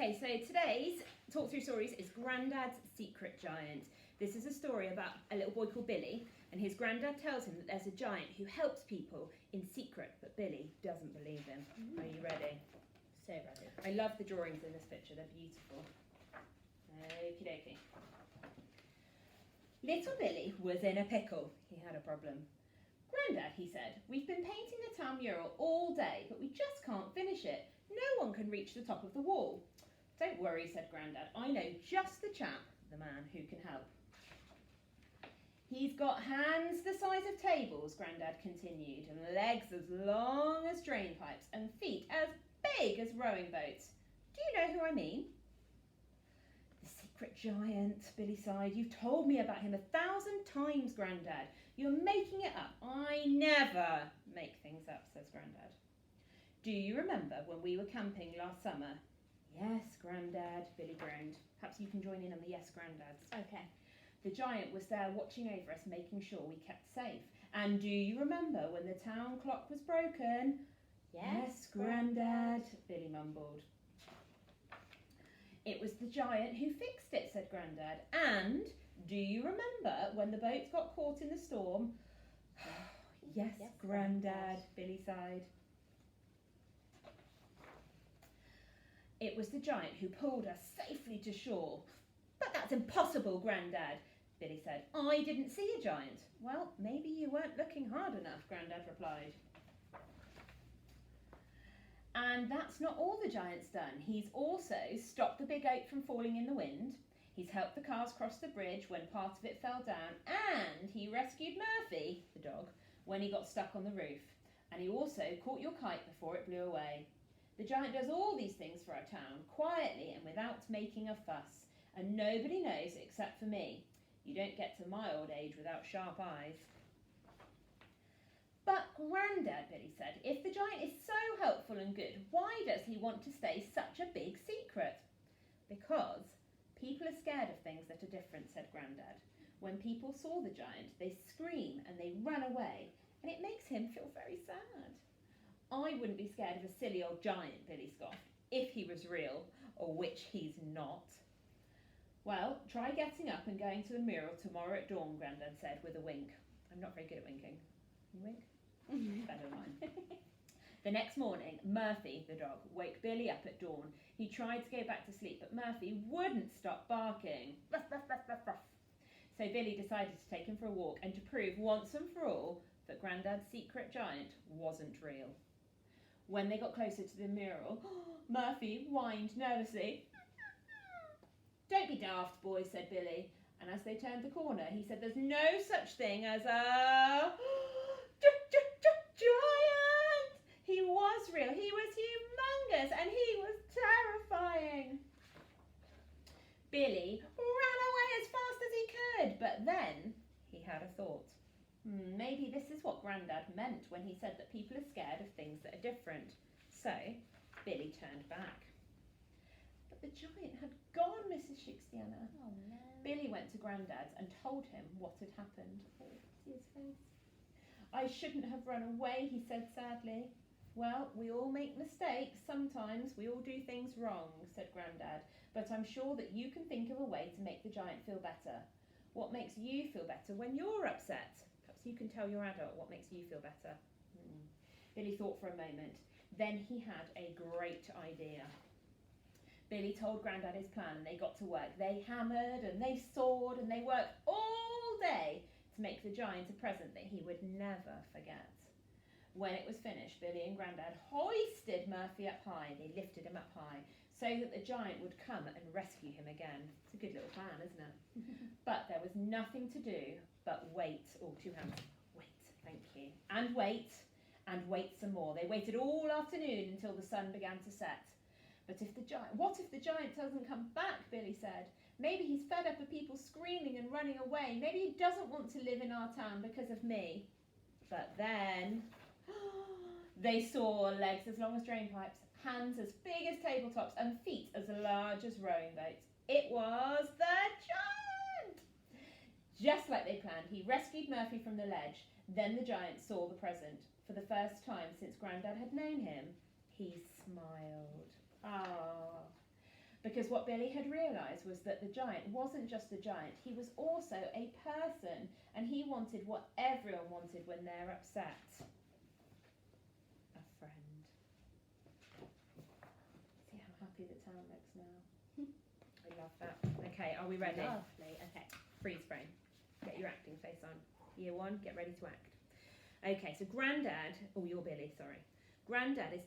Okay, so today's Talk Through Stories is Grandad's Secret Giant. This is a story about a little boy called Billy, and his granddad tells him that there's a giant who helps people in secret, but Billy doesn't believe him. Are you ready? So ready. I love the drawings in this picture, they're beautiful. Okie dokie. Little Billy was in a pickle. He had a problem. Grandad, he said, we've been painting the town mural all day, but we just can't finish it. No one can reach the top of the wall. Don't worry, said Grandad. I know just the chap, the man, who can help. He's got hands the size of tables, Grandad continued, and legs as long as drain pipes, and feet as big as rowing boats. Do you know who I mean? The secret giant, Billy sighed. You've told me about him 1,000 times, Grandad. You're making it up. I never make things up, says Grandad. Do you remember when we were camping last summer? Yes, Grandad, Billy groaned. Perhaps you can join in on the yes, Granddads. Okay. The giant was there watching over us, making sure we kept safe. And do you remember when the town clock was broken? Yes, Grandad, Billy mumbled. It was the giant who fixed it, said Grandad. And do you remember when the boats got caught in the storm? Yes, Grandad, Billy sighed. It was the giant who pulled us safely to shore. But that's impossible, Grandad, Billy said. I didn't see a giant. Well, maybe you weren't looking hard enough, Grandad replied. And that's not all the giant's done. He's also stopped the big oak from falling in the wind. He's helped the cars cross the bridge when part of it fell down. And he rescued Murphy, the dog, when he got stuck on the roof. And he also caught your kite before it blew away. The giant does all these things for our town, quietly and without making a fuss. And nobody knows except for me. You don't get to my old age without sharp eyes. But Grandad, Billy said, if the giant is so helpful and good, why does he want to stay such a big secret? Because people are scared of things that are different, said Grandad. When people saw the giant, they scream and they run away, and it makes him feel very sad. I wouldn't be scared of a silly old giant, Billy scoffed, if he was real, or which he's not. Well, try getting up and going to the mural tomorrow at dawn, Grandad said with a wink. I'm not very good at winking. You wink? Better than mine. The next morning, Murphy, the dog, woke Billy up at dawn. He tried to go back to sleep, but Murphy wouldn't stop barking. Ruff, ruff, ruff, ruff, ruff. So Billy decided to take him for a walk and to prove once and for all that Grandad's secret giant wasn't real. When they got closer to the mural, Murphy whined nervously. Don't be daft, boys, said Billy. And as they turned the corner, he said, there's no such thing as a giant. He was real. He was humongous and he was terrifying. Billy ran away as fast as he could, but then he had a thought. Maybe this is what Grandad meant when he said that people are scared of things that are different. So Billy turned back. But the giant had gone, Mrs. Shixtiana. Oh no. Billy went to Grandad's and told him what had happened. Oh, see his face. I shouldn't have run away, he said sadly. Well, we all make mistakes. Sometimes we all do things wrong, said Grandad. But I'm sure that you can think of a way to make the giant feel better. What makes you feel better when you're upset? Perhaps you can tell your adult what makes you feel better. Billy thought for a moment. Then he had a great idea. Billy told Grandad his plan and they got to work. They hammered and they sawed and they worked all day to make the giant a present that he would never forget. When it was finished, Billy and Grandad hoisted Murphy up high. They lifted him up high so that the giant would come and rescue him again. It's a good little plan, isn't it? But there was nothing to do but wait. Oh, two hands. Wait, thank you. And wait some more. They waited all afternoon until the sun began to set. But what if the giant doesn't come back, Billy said. Maybe he's fed up of people screaming and running away. Maybe he doesn't want to live in our town because of me. But then they saw legs as long as drain pipes, hands as big as tabletops, and feet as large as rowing boats. It was the giant! Just like they planned, he rescued Murphy from the ledge. Then the giant saw the present. For the first time since Grandad had known him, he smiled. Ah. Because what Billy had realised was that the giant wasn't just a giant, he was also a person, and he wanted what everyone wanted when they're upset. A friend. See how happy the town looks now. I love that. Okay, are we ready? Lovely. Okay. Freeze frame. Get your acting face on. Year one, get ready to act. Okay, so Grandad, oh, you're Billy, sorry. Grandad is